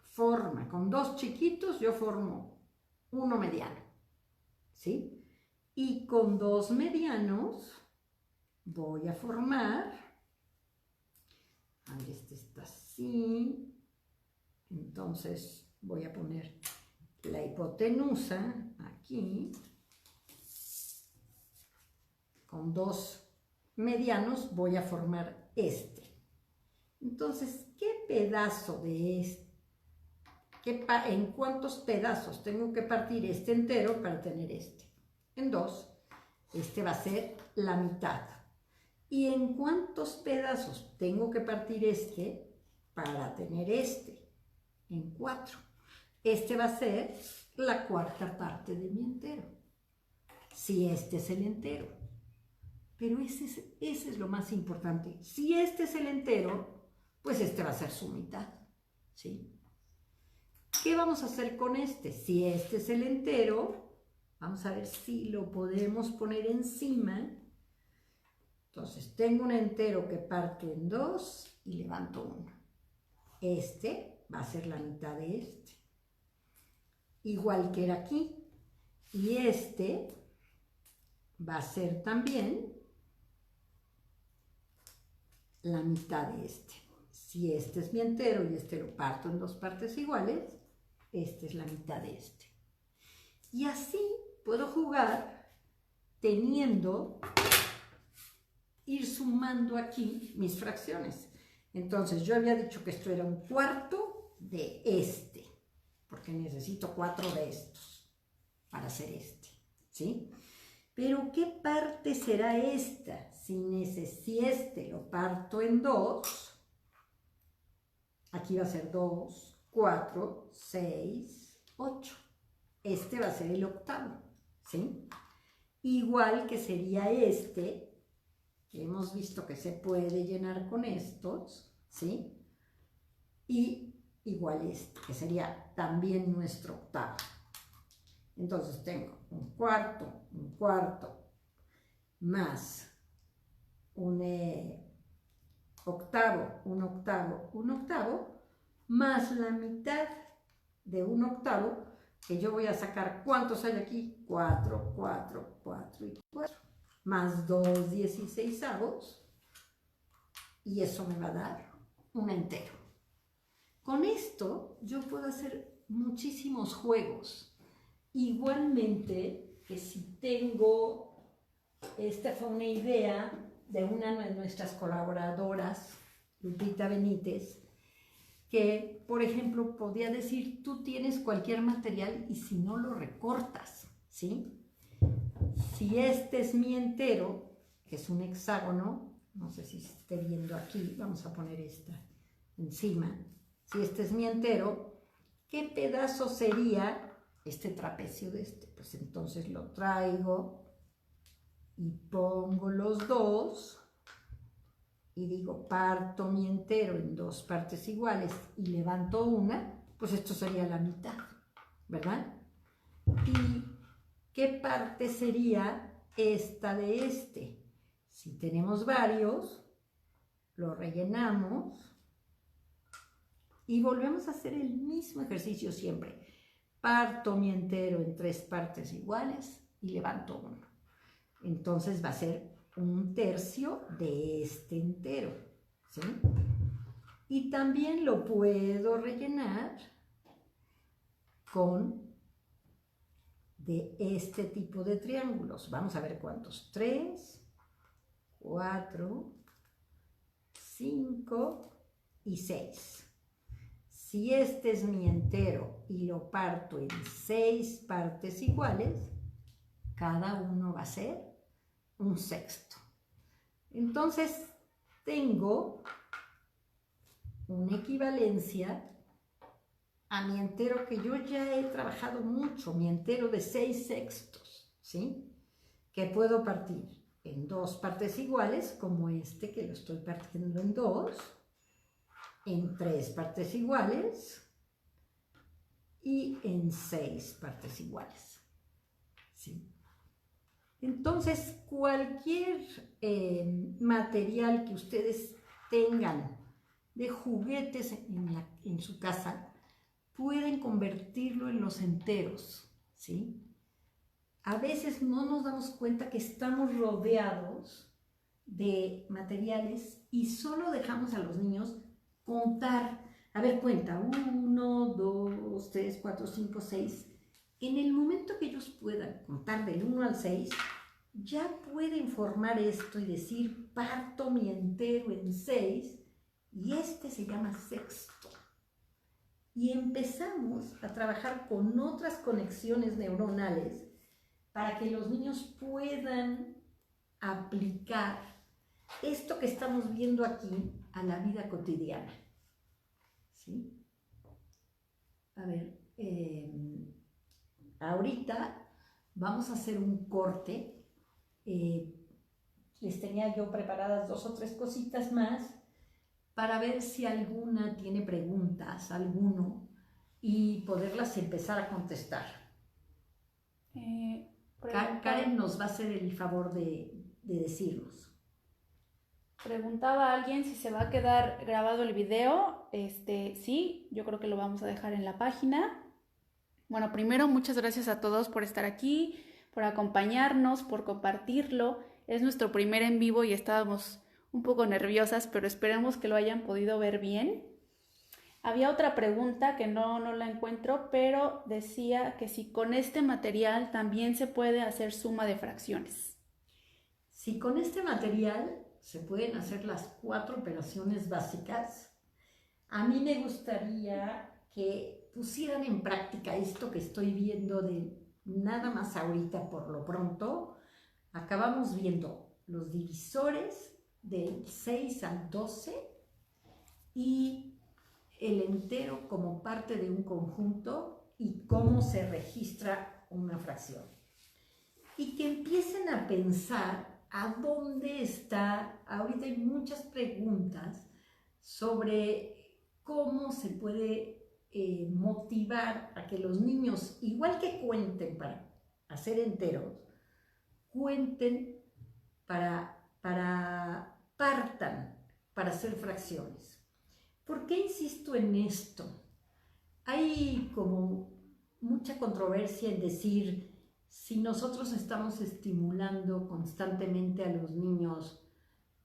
forma, con dos chiquitos yo formo uno mediano, ¿sí? Y con dos medianos voy a formar, a ver, este está así, entonces voy a poner la hipotenusa aquí, con dos medianos voy a formar este. Entonces, ¿qué pedazo de este? ¿En cuántos pedazos tengo que partir este entero para tener este? En dos. Este va a ser la mitad. ¿Y en cuántos pedazos tengo que partir este para tener este? En 4. Este va a ser la cuarta parte de mi entero. Si este es el entero. Pero ese es lo más importante. Si este es el entero, pues este va a ser su mitad, ¿sí? ¿Qué vamos a hacer con este? Si este es el entero, vamos a ver si lo podemos poner encima. Entonces, tengo un entero que parto en 2 y levanto 1. Este va a ser la mitad de este. Igual que era aquí. Y este va a ser también la mitad de este. Si este es mi entero y este lo parto en 2 partes iguales, esta es la mitad de este. Y así puedo jugar ir sumando aquí mis fracciones. Entonces yo había dicho que esto era un cuarto de este, porque necesito 4 de estos para hacer este, ¿sí? Pero ¿qué parte será esta? Si este lo parto en 2, aquí va a ser 2, 4, 6, 8. Este va a ser el octavo, ¿sí? Igual que sería este, que hemos visto que se puede llenar con estos, ¿sí? Y igual este, que sería también nuestro octavo. Entonces tengo un cuarto, más un octavo, un octavo, más la mitad de un octavo, que yo voy a sacar, ¿cuántos hay aquí? 4, 4, 4 y 4, más 2 16avos, y eso me va a dar un entero. Con esto yo puedo hacer muchísimos juegos. Igualmente que si tengo, esta fue una idea de una de nuestras colaboradoras, Lupita Benítez, que, por ejemplo, podía decir, tú tienes cualquier material y si no lo recortas, ¿sí? Si este es mi entero, que es un hexágono, no sé si se esté viendo aquí, vamos a poner esta encima. Si este es mi entero, ¿qué pedazo sería este trapecio de este? Pues entonces lo traigo y pongo los dos y digo, parto mi entero en 2 partes iguales y levanto una, pues esto sería la mitad, ¿verdad? ¿Y qué parte sería esta de este? Si tenemos varios, lo rellenamos y volvemos a hacer el mismo ejercicio siempre. Parto mi entero en 3 partes iguales y levanto 1. Entonces va a ser 1/3 de este entero, ¿sí? Y también lo puedo rellenar con de este tipo de triángulos. Vamos a ver cuántos. 3, 4, 5 y 6. Si este es mi entero y lo parto en 6 partes iguales, cada uno va a ser 1/6. Entonces tengo una equivalencia a mi entero que yo ya he trabajado mucho, mi entero de 6/6, ¿sí? Que puedo partir en 2 partes iguales, como este que lo estoy partiendo en 2, en 3 partes iguales y en 6 partes iguales, ¿sí? Entonces, cualquier material que ustedes tengan de juguetes en su casa, pueden convertirlo en los enteros, ¿sí? A veces no nos damos cuenta que estamos rodeados de materiales y solo dejamos a los niños contar. A ver, cuenta, 1, 2, 3, 4, 5, 6. En el momento que ellos puedan contar del 1 al 6, ya pueden formar esto y decir, parto mi entero en 6 y este se llama sexto. Y empezamos a trabajar con otras conexiones neuronales para que los niños puedan aplicar esto que estamos viendo aquí a la vida cotidiana, ¿sí? A ver, ahorita vamos a hacer un corte. Les tenía yo preparadas 2 o 3 cositas más para ver si alguna tiene preguntas, alguno, y poderlas empezar a contestar. Karen nos va a hacer el favor de decirnos. Preguntaba a alguien si se va a quedar grabado el video. Sí, yo creo que lo vamos a dejar en la página. Bueno, primero, muchas gracias a todos por estar aquí, por acompañarnos, por compartirlo. Es nuestro primer en vivo y estábamos un poco nerviosas, pero esperemos que lo hayan podido ver bien. Había otra pregunta que no la encuentro, pero decía que si con este material también se puede hacer suma de fracciones. Si con este material se pueden hacer las 4 operaciones básicas, a mí me gustaría que pusieran en práctica esto que estoy viendo de nada más ahorita por lo pronto. Acabamos viendo los divisores del 6 al 12 y el entero como parte de un conjunto y cómo se registra una fracción. Y que empiecen a pensar a dónde está. Ahorita hay muchas preguntas sobre cómo se puede motivar a que los niños, igual que cuenten para hacer enteros, cuenten partan para hacer fracciones. ¿Por qué insisto en esto? Hay como mucha controversia en decir si nosotros estamos estimulando constantemente a los niños,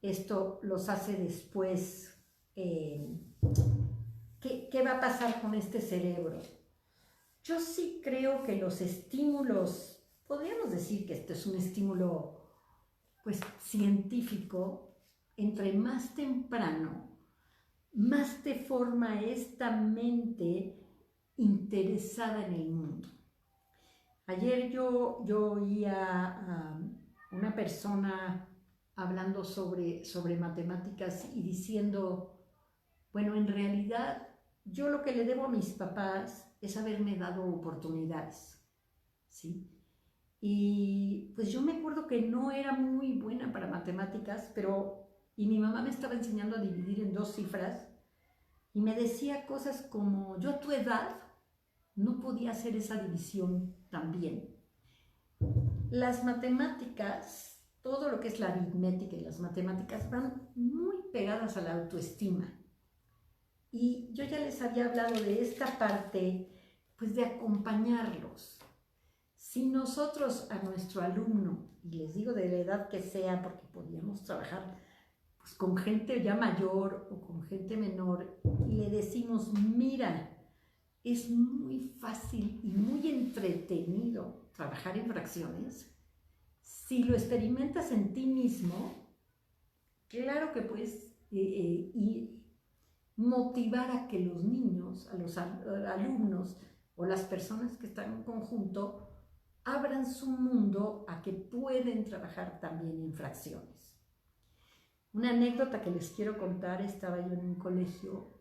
esto los hace después, ¿qué va a pasar con este cerebro? Yo sí creo que los estímulos, podríamos decir que este es un estímulo pues científico, entre más temprano, más te forma esta mente interesada en el mundo. Ayer yo oía a una persona hablando sobre matemáticas y diciendo, bueno, en realidad yo lo que le debo a mis papás es haberme dado oportunidades, ¿sí? Y pues yo me acuerdo que no era muy buena para matemáticas, y mi mamá me estaba enseñando a dividir en 2 cifras y me decía cosas como, yo a tu edad no podía hacer esa división tan bien. Las matemáticas, todo lo que es la aritmética y las matemáticas van muy pegadas a la autoestima. Y yo ya les había hablado de esta parte, pues de acompañarlos. Si nosotros a nuestro alumno, y les digo de la edad que sea, porque podríamos trabajar pues, con gente ya mayor o con gente menor, y le decimos, mira, es muy fácil y muy entretenido trabajar en fracciones. Si lo experimentas en ti mismo, claro que puedes motivar a que los niños, a los alumnos o las personas que están en conjunto, abran su mundo a que pueden trabajar también en fracciones. Una anécdota que les quiero contar, estaba yo en un colegio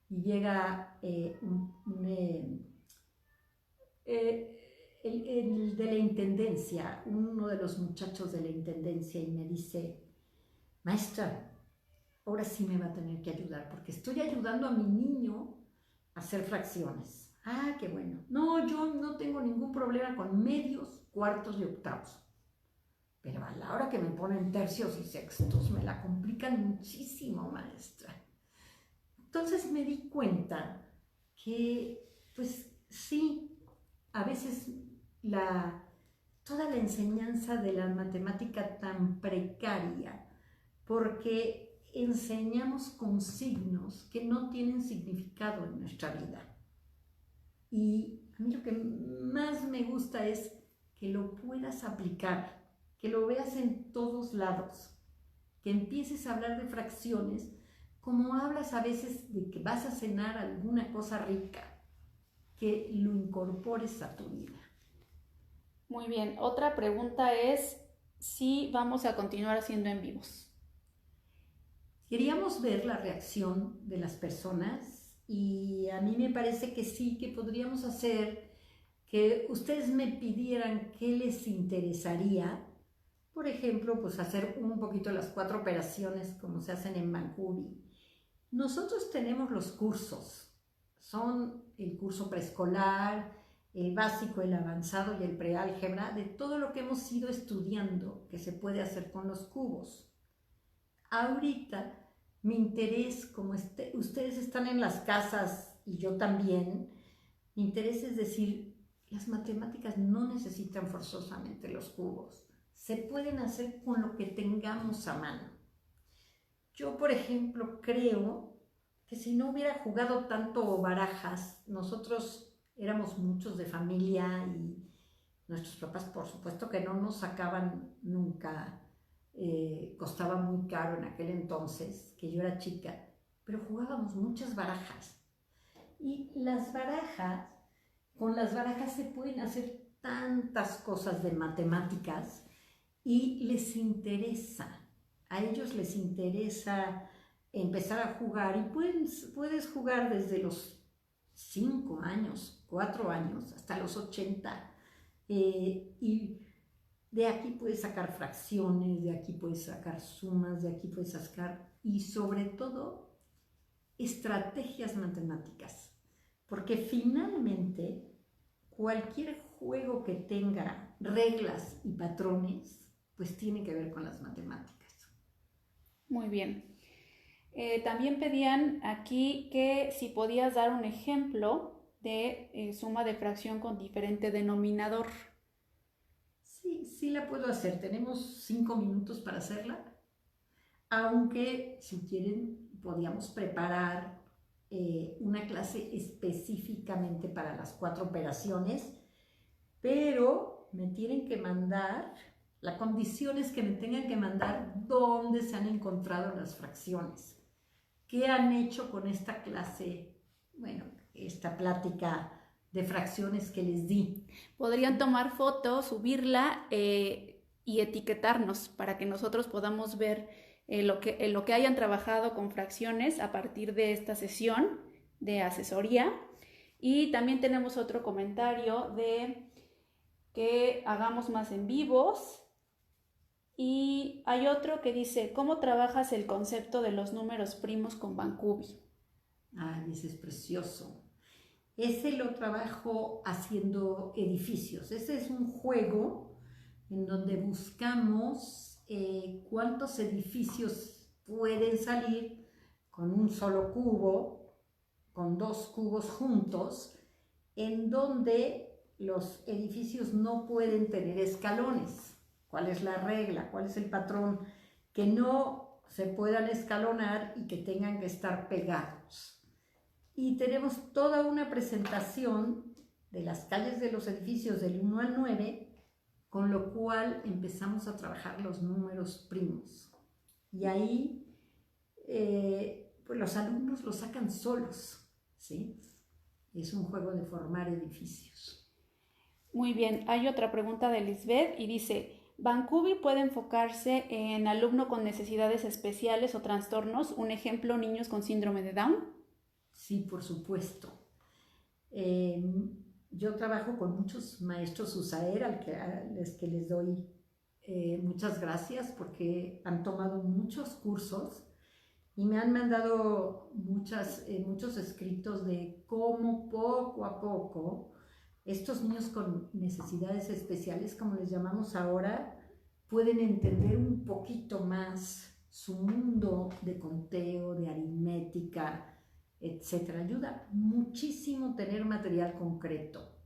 y llega el de la intendencia, uno de los muchachos de la intendencia, y me dice, maestra, ahora sí me va a tener que ayudar porque estoy ayudando a mi niño a hacer fracciones. Ah, qué bueno. No, yo no tengo ningún problema con medios, cuartos y octavos. Pero a la hora que me ponen tercios y sextos me la complican muchísimo, maestra. Entonces me di cuenta que, pues sí, a veces toda la enseñanza de la matemática tan precaria, porque enseñamos con signos que no tienen significado en nuestra vida. Y a mí lo que más me gusta es que lo puedas aplicar, que lo veas en todos lados, que empieces a hablar de fracciones como hablas a veces de que vas a cenar alguna cosa rica, que lo incorpores a tu vida. Muy bien, otra pregunta es si vamos a continuar haciendo en vivos. Queríamos ver la reacción de las personas y a mí me parece que sí, que podríamos hacer que ustedes me pidieran qué les interesaría. Por ejemplo, pues hacer un poquito las 4 operaciones como se hacen en Vancouver. Nosotros tenemos los cursos, son el curso preescolar, el básico, el avanzado y el preálgebra, de todo lo que hemos ido estudiando que se puede hacer con los cubos. Ahorita mi interés, como ustedes están en las casas y yo también, mi interés es decir, las matemáticas no necesitan forzosamente los cubos, se pueden hacer con lo que tengamos a mano. Yo, por ejemplo, creo que si no hubiera jugado tanto barajas, nosotros éramos muchos de familia y nuestros papás, por supuesto que no nos sacaban nunca, costaba muy caro en aquel entonces, que yo era chica, pero jugábamos muchas barajas. Y con las barajas se pueden hacer tantas cosas de matemáticas y les interesa. A ellos les interesa empezar a jugar y puedes jugar desde los 5 años, 4 años, hasta los 80. Y de aquí puedes sacar fracciones, de aquí puedes sacar sumas, de aquí puedes sacar, y sobre todo, estrategias matemáticas. Porque finalmente, cualquier juego que tenga reglas y patrones, pues tiene que ver con las matemáticas. Muy bien. También pedían aquí que si podías dar un ejemplo de suma de fracción con diferente denominador. Sí la puedo hacer. Tenemos 5 minutos para hacerla. Aunque, si quieren, podíamos preparar una clase específicamente para las 4 operaciones, pero me tienen que mandar, la condición es que me tengan que mandar dónde se han encontrado las fracciones, qué han hecho con esta clase, bueno, esta plática de fracciones que les di. Podrían tomar fotos, subirla y etiquetarnos para que nosotros podamos ver lo que hayan trabajado con fracciones a partir de esta sesión de asesoría. Y también tenemos otro comentario de que hagamos más en vivos. Y hay otro que dice, ¿cómo trabajas el concepto de los números primos con Vancouver? Ay, ese es precioso. Ese lo trabajo haciendo edificios. Ese es un juego en donde buscamos cuántos edificios pueden salir con un solo cubo, con dos cubos juntos, en donde los edificios no pueden tener escalones. ¿Cuál es la regla? ¿Cuál es el patrón? Que no se puedan escalonar y que tengan que estar pegados. Y tenemos toda una presentación de las calles de los edificios del 1 al 9, con lo cual empezamos a trabajar los números primos. Y ahí pues los alumnos lo sacan solos, ¿sí? Es un juego de formar edificios. Muy bien, hay otra pregunta de Lisbeth y dice, ¿Bankubi puede enfocarse en alumno con necesidades especiales o trastornos? Un ejemplo, niños con síndrome de Down. Sí, por supuesto. Yo trabajo con muchos maestros USAER a los que les doy muchas gracias porque han tomado muchos cursos y me han mandado muchos escritos de cómo poco a poco estos niños con necesidades especiales, como les llamamos ahora, pueden entender un poquito más su mundo de conteo, de aritmética, etc. Ayuda muchísimo tener material concreto.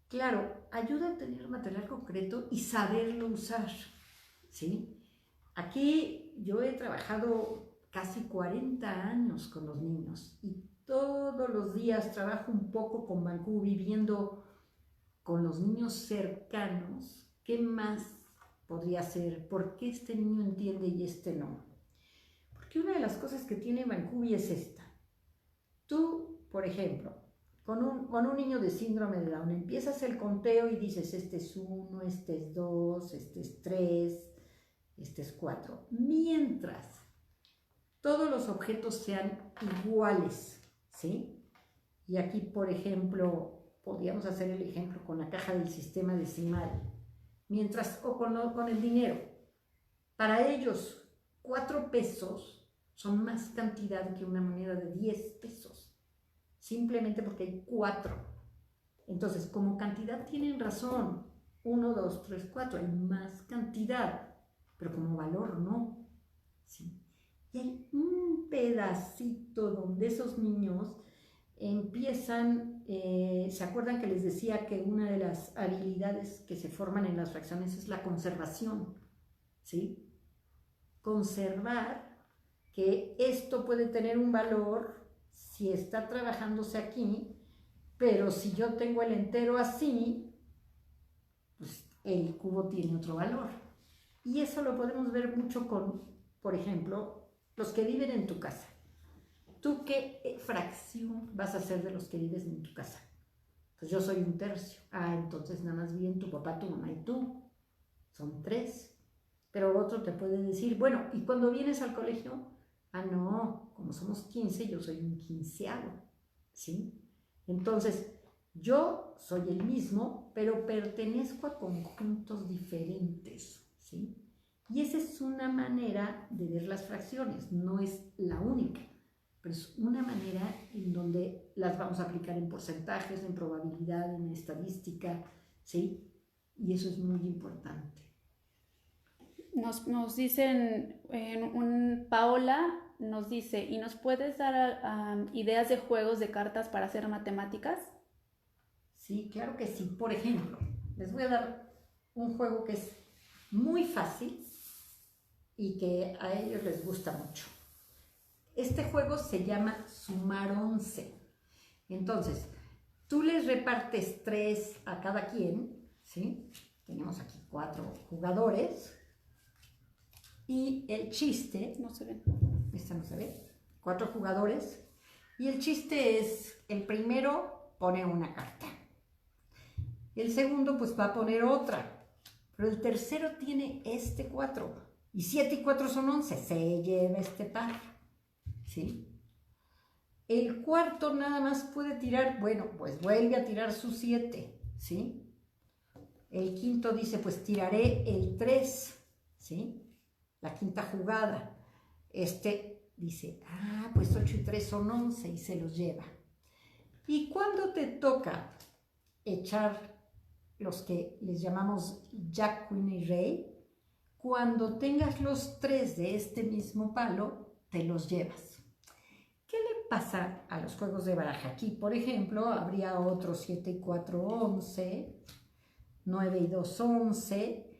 Claro, ayuda a tener material concreto y saberlo usar, ¿sí? Aquí yo he trabajado casi 40 años con los niños y todos los días trabajo un poco con Bankubi, viendo con los niños cercanos qué más podría ser, por qué este niño entiende y este no. Porque una de las cosas que tiene Bankubi es esta. Tú, por ejemplo, con un niño de síndrome de Down, empiezas el conteo y dices, este es 1, este es 2, este es 3, este es 4. Mientras todos los objetos sean iguales, ¿sí? Y aquí, por ejemplo, podríamos hacer el ejemplo con la caja del sistema decimal, o con el dinero. Para ellos, 4 pesos son más cantidad que una moneda de 10 pesos, simplemente porque hay 4. Entonces, como cantidad tienen razón, 1, 2, 3, 4, hay más cantidad, pero como valor no, ¿sí? Y hay un pedacito donde esos niños empiezan, ¿se acuerdan que les decía que una de las habilidades que se forman en las fracciones es la conservación? ¿Sí? Conservar que esto puede tener un valor si está trabajándose aquí, pero si yo tengo el entero así, pues el cubo tiene otro valor. Y eso lo podemos ver mucho con, por ejemplo, los que viven en tu casa. ¿Tú qué fracción vas a hacer de los que vives en tu casa? Pues yo soy 1/3. Entonces nada más bien tu papá, tu mamá y tú. Son 3. Pero otro te puede decir, bueno, ¿y cuando vienes al colegio? No, como somos 15, yo soy un 15avo, ¿sí? Entonces, yo soy el mismo, pero pertenezco a conjuntos diferentes, ¿sí? Y esa es una manera de ver las fracciones, no es la única, pero es una manera en donde las vamos a aplicar en porcentajes, en probabilidad, en estadística, ¿sí? Y eso es muy importante. Nos dicen, Paola nos dice, ¿y nos puedes dar ideas de juegos de cartas para hacer matemáticas? Sí, claro que sí. Por ejemplo, les voy a dar un juego que es muy fácil y que a ellos les gusta mucho. Este juego se llama Sumar 11. Entonces, tú les repartes 3 a cada quien, ¿sí? Tenemos aquí 4 jugadores. Y el chiste, no se ve. Esta no se ve, 4 jugadores. Y el chiste es, el primero pone una carta. El segundo pues va a poner otra. Pero el tercero tiene este 4. Y 7 y 4 son 11. Se lleva este par. ¿Sí? El cuarto nada más puede tirar, bueno, pues vuelve a tirar su 7. ¿Sí? El quinto dice, pues tiraré el 3. ¿Sí? La quinta jugada. Este dice, pues 8 y 3 son 11 y se los lleva. Y cuando te toca echar los que les llamamos Jack, Queen y Rey, Cuando tengas los 3 de este mismo palo, te los llevas. ¿Qué le pasa a los juegos de baraja? Aquí, por ejemplo, habría otro 7 y 4, 11, 9 y 2, 11,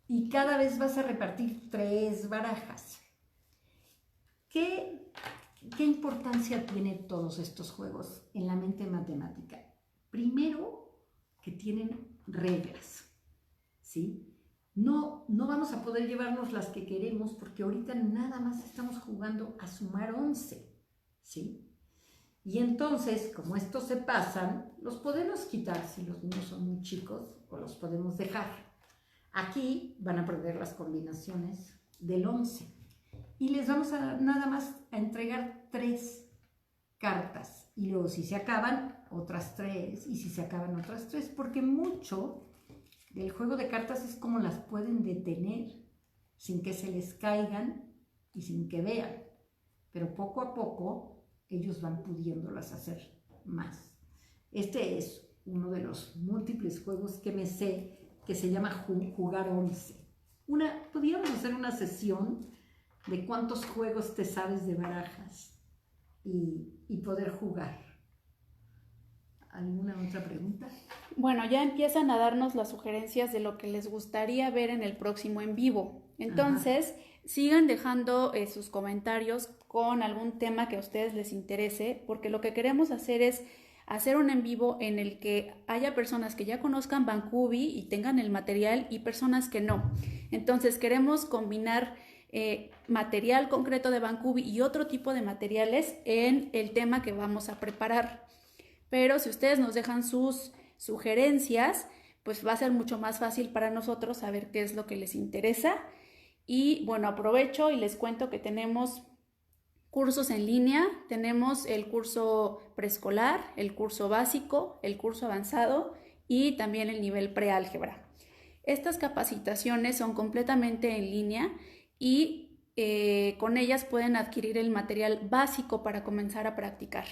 y cada vez vas a repartir 3 barajas. ¿Qué importancia tienen todos estos juegos en la mente matemática? Primero, que tienen reglas, ¿sí? No vamos a poder llevarnos las que queremos porque ahorita nada más estamos jugando a sumar 11, ¿sí? Y entonces, como estos se pasan, los podemos quitar si los niños son muy chicos o los podemos dejar. Aquí van a aprender las combinaciones del 11 y les vamos a nada más a entregar 3 cartas y luego si se acaban, otras 3 y si se acaban otras 3, porque mucho del juego de cartas es como las pueden detener sin que se les caigan y sin que vean, pero poco a poco ellos van pudiéndolas hacer más. Este es uno de los múltiples juegos que me sé que se llama Jugar 11. Podríamos hacer una sesión de cuántos juegos te sabes de barajas y poder jugar. ¿Alguna otra pregunta? Bueno, ya empiezan a darnos las sugerencias de lo que les gustaría ver en el próximo en vivo. Entonces, sigan dejando sus comentarios con algún tema que a ustedes les interese, porque lo que queremos hacer es hacer un en vivo en el que haya personas que ya conozcan Bankubi y tengan el material y personas que no. Entonces, queremos combinar material concreto de Bankubi y otro tipo de materiales en el tema que vamos a preparar. Pero si ustedes nos dejan sus sugerencias, pues va a ser mucho más fácil para nosotros saber qué es lo que les interesa. Y bueno, aprovecho y les cuento que tenemos cursos en línea. Tenemos el curso preescolar, el curso básico, el curso avanzado y también el nivel preálgebra. Estas capacitaciones son completamente en línea y con ellas pueden adquirir el material básico para comenzar a practicar.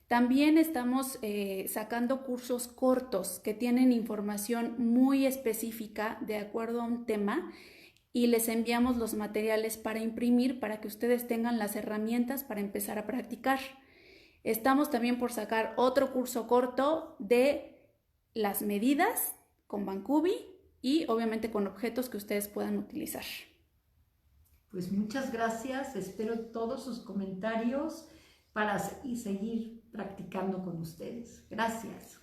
También estamos sacando cursos cortos que tienen información muy específica de acuerdo a un tema y les enviamos los materiales para imprimir para que ustedes tengan las herramientas para empezar a practicar. Estamos también por sacar otro curso corto de las medidas con Bankubi y obviamente con objetos que ustedes puedan utilizar. Pues muchas gracias, espero todos sus comentarios para seguir practicando con ustedes. Gracias.